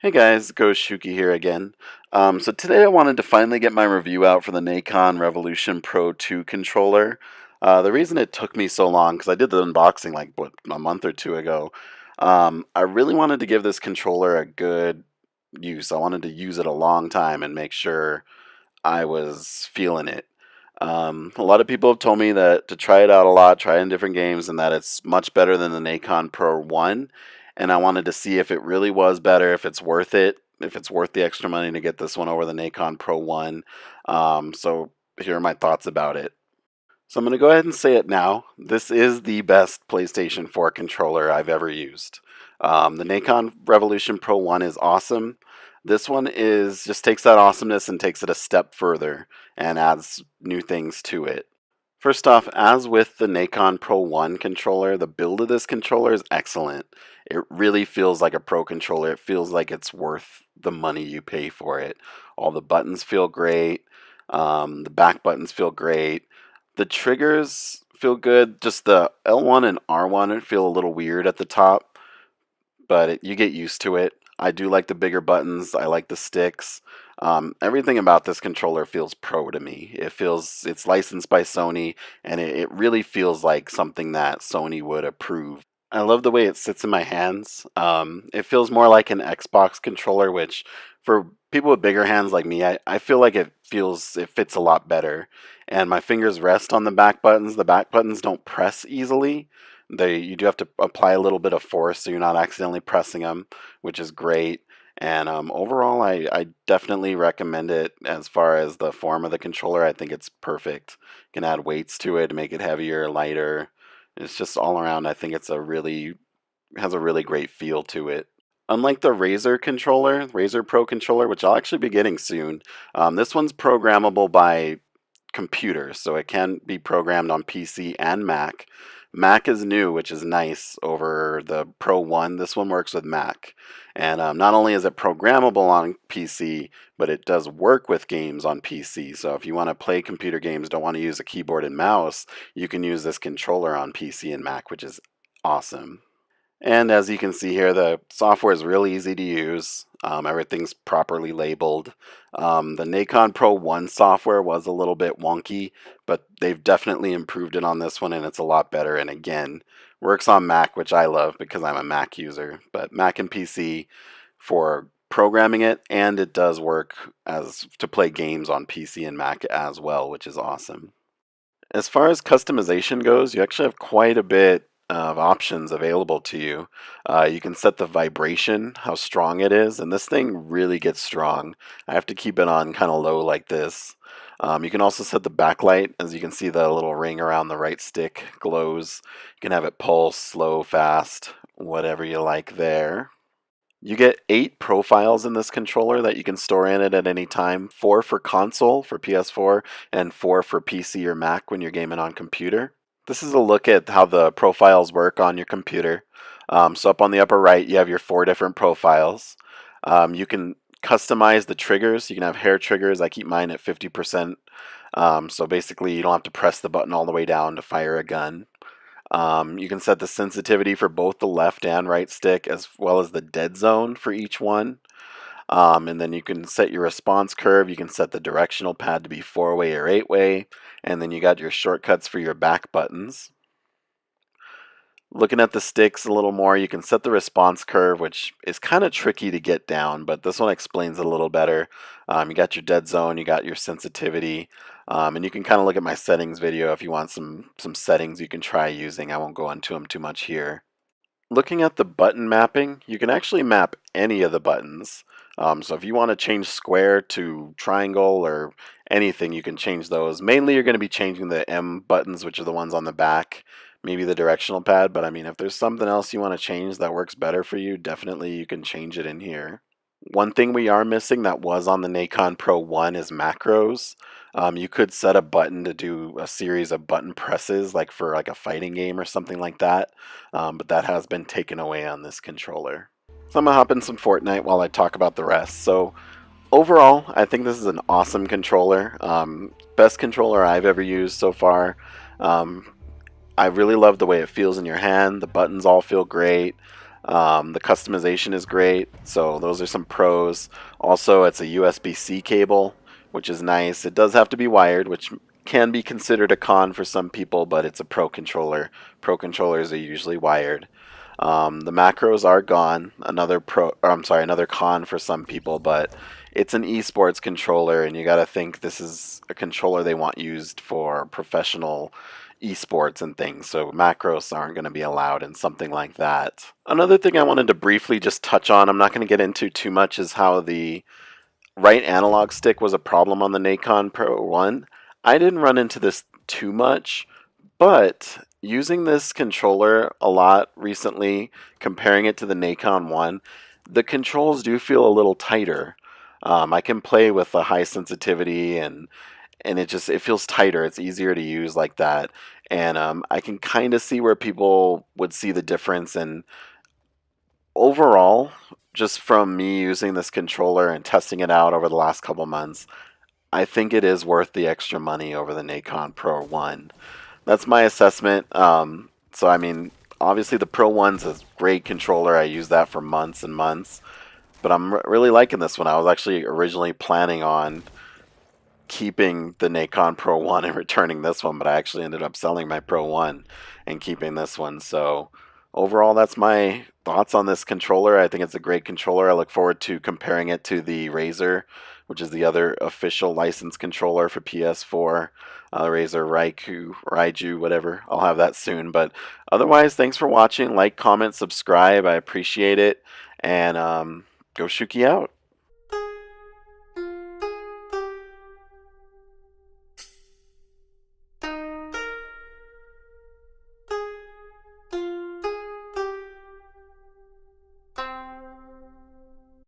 Hey guys, Ghost Shuki here again. So today I wanted to finally get my review out for the Nacon Revolution Pro 2 controller. The reason it took me so long, because I did the unboxing like a month or two ago, I really wanted to give this controller a good use. I wanted to use it a long time and make sure I was feeling it. A lot of people have told me that to try it out a lot, try it in different games, and that it's much better than the Nacon Pro 1. And I wanted to see if it really was better, if it's worth it, if it's worth the extra money to get this one over the Nacon Pro 1. So here are my thoughts about it. So I'm going to go ahead and say it now. This is the best PlayStation 4 controller I've ever used. The Nacon Revolution Pro 1 is awesome. This one is just takes that awesomeness and takes it a step further and adds new things to it. First off, as with the Nacon Pro 1 controller, the build of this controller is excellent. It really feels like a pro controller. It feels like it's worth the money you pay for it. All the buttons feel great. The back buttons feel great. The triggers feel good. Just the L1 and R1 feel a little weird at the top, but you get used to it. I do like the bigger buttons. I like the sticks. Everything about this controller feels pro to me. It's licensed by Sony, and it really feels like something that Sony would approve. I love the way it sits in my hands. It feels more like an Xbox controller, which for people with bigger hands like me, I feel like it fits a lot better. And my fingers rest on the back buttons. The back buttons don't press easily. You do have to apply a little bit of force so you're not accidentally pressing them, which is great. And overall, I definitely recommend it as far as the form of the controller. I think it's perfect. You can add weights to it to make it heavier, lighter. It's just all around, I think has a really great feel to it. Unlike the Razer Pro controller, which I'll actually be getting soon, this one's programmable by computer, so it can be programmed on PC and Mac. Mac is new, which is nice over the Pro 1. This one works with Mac. And not only is it programmable on PC, but it does work with games on PC. So if you want to play computer games, don't want to use a keyboard and mouse, you can use this controller on PC and Mac, which is awesome. And as you can see here, the software is really easy to use. Everything's properly labeled. The Nacon Pro 1 software was a little bit wonky, but they've definitely improved it on this one, and it's a lot better. And again, works on Mac, which I love because I'm a Mac user, but Mac and PC for programming it, and it does work as to play games on PC and Mac as well, which is awesome. As far as customization goes, you actually have quite a bit of options available to you. You can set the vibration, how strong it is, and this thing really gets strong. I have to keep it on kind of low like this. You can also set the backlight. As you can see, the little ring around the right stick glows. You can have it pulse, slow, fast, whatever you like there. You get 8 profiles in this controller that you can store in it at any time. 4 for console, for PS4, and 4 for PC or Mac when you're gaming on computer. This is a look at how the profiles work on your computer. So up on the upper right, you have your 4 different profiles. You can customize the triggers. You can have hair triggers. I keep mine at 50%. So basically, you don't have to press the button all the way down to fire a gun. You can set the sensitivity for both the left and right stick, as well as the dead zone for each one. And then you can set your response curve. You can set the directional pad to be 4-way or 8-way. And then you got your shortcuts for your back buttons. Looking at the sticks a little more, you can set the response curve, which is kind of tricky to get down, but this one explains it a little better. You got your dead zone, you got your sensitivity, and you can kind of look at my settings video if you want some settings you can try using. I won't go into them too much here. Looking at the button mapping, you can actually map any of the buttons. So if you want to change square to triangle or anything, you can change those. Mainly you're going to be changing the M buttons, which are the ones on the back, maybe the directional pad, but I mean, if there's something else you want to change that works better for you, definitely you can change it in here. One thing we are missing that was on the Nacon Pro 1 is macros. You could set a button to do a series of button presses, like for like a fighting game or something like that, but that has been taken away on this controller. So I'm going to hop in some Fortnite while I talk about the rest. So overall, I think this is an awesome controller. Best controller I've ever used so far. I really love the way it feels in your hand. The buttons all feel great. The customization is great, so those are some pros. Also, it's a USB-C cable, which is nice. It does have to be wired, which can be considered a con for some people, but it's a pro controller. Pro controllers are usually wired. The macros are gone. Another con for some people, but it's an esports controller, and you got to think this is a controller they want used for professional esports and things. So macros aren't going to be allowed in something like that. Another thing I wanted to briefly just touch on, I'm not going to get into too much, is how the right analog stick was a problem on the Nacon Pro 1. I didn't run into this too much, but using this controller a lot recently, comparing it to the Nacon 1, the controls do feel a little tighter. I can play with a high sensitivity, and it feels tighter. It's easier to use like that, and I can kind of see where people would see the difference. And overall, just from me using this controller and testing it out over the last couple months, I think it is worth the extra money over the Nacon Pro 1. That's my assessment. So I mean, obviously the Pro 1's a great controller. I used that for months and months, but I'm really liking this one. I was actually originally planning on keeping the Nacon Pro 1 and returning this one, but I actually ended up selling my Pro 1 and keeping this one. So overall, that's my thoughts on this controller. I think it's a great controller. I look forward to comparing it to the Razer, which is the other official licensed controller for PS4. Razer Raiju, whatever. I'll have that soon. But otherwise, thanks for watching. Like, comment, subscribe. I appreciate it. And go Shuki out.